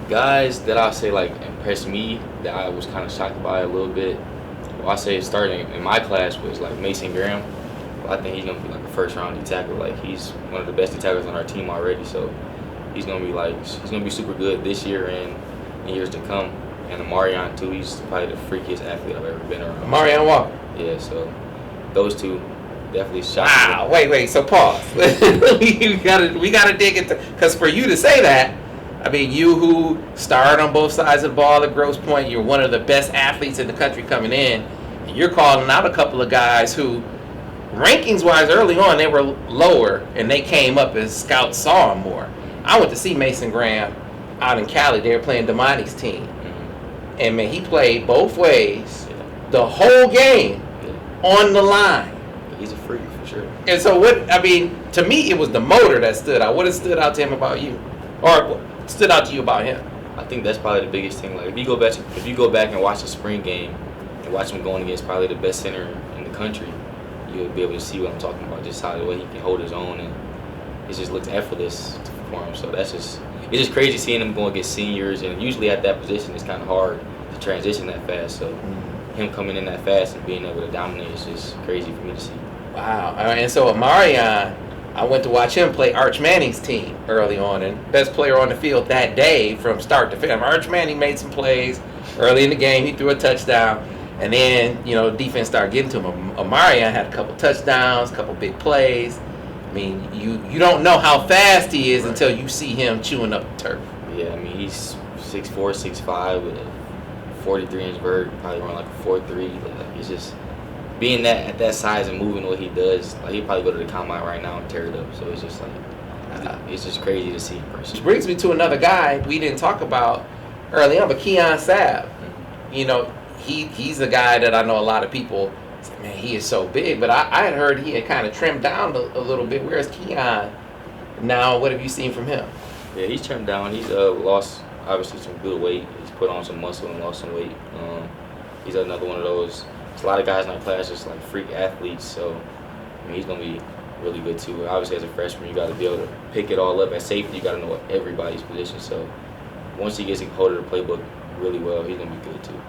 Guys that I say like impressed me that I was kind of shocked by a little bit. Well, I say starting in my class was like Mason Graham. I think he's gonna be like a first round D tackle. Like he's one of the best D tackles on our team already. So he's gonna be super good this year and in years to come. And Amarion too. He's probably the freakiest athlete I've ever been around. Marion Walker. Yeah. So those two definitely shocked Wow. me. Wait. So pause. we gotta dig into, because for you to say that, I mean, you who started on both sides of the ball at Grosse Pointe, you're one of the best athletes in the country coming in, and you're calling out a couple of guys who, rankings-wise, early on, they were lower, and they came up as scouts saw them more. I went to see Mason Graham out in Cali. They were playing Damani's team. Mm-hmm. And, man, he played both ways the whole game on the line. He's a freak for sure. And so to me, it was the motor that stood out. What has stood out to him about you? Or stood out to you about him? I think that's probably the biggest thing. Like if you go back and watch the spring game and watch him going against probably the best center in the country, you'll be able to see what I'm talking about. Just how the way he can hold his own, and it just looks effortless for him. So it's just crazy seeing him going against seniors, and usually at that position it's kind of hard to transition that fast. So him coming in that fast and being able to dominate is just crazy for me to see. Wow. And so Amarion, I went to watch him play Arch Manning's team early on, and best player on the field that day from start to finish. Arch Manning made some plays early in the game. He threw a touchdown, and then defense started getting to him. Amarion had a couple touchdowns, a couple big plays. I mean, you don't know how fast he is until you see him chewing up the turf. Yeah, I mean he's 6'4", 6'5", with a 43-inch vert, probably around like a 4'3". Like it's just being that at that size and moving what he does, like he'd probably go to the combine right now and tear it up. So it's just like it's just crazy to see in person. Which brings me to another guy we didn't talk about early on, but Keon Sabb. He's a guy that I know a lot of people say, man, he is so big. But I had heard he had kind of trimmed down a little bit. Where's Keon now? What have you seen from him? Yeah, he's trimmed down. He's lost obviously some good weight. He's put on some muscle and lost some weight. He's another one of those. There's a lot of guys in our class just like freak athletes, so I mean, he's gonna be really good too. Obviously, as a freshman, you got to be able to pick it all up. At safety, you got to know everybody's position. So once he gets a hold of the playbook really well, he's gonna be good too.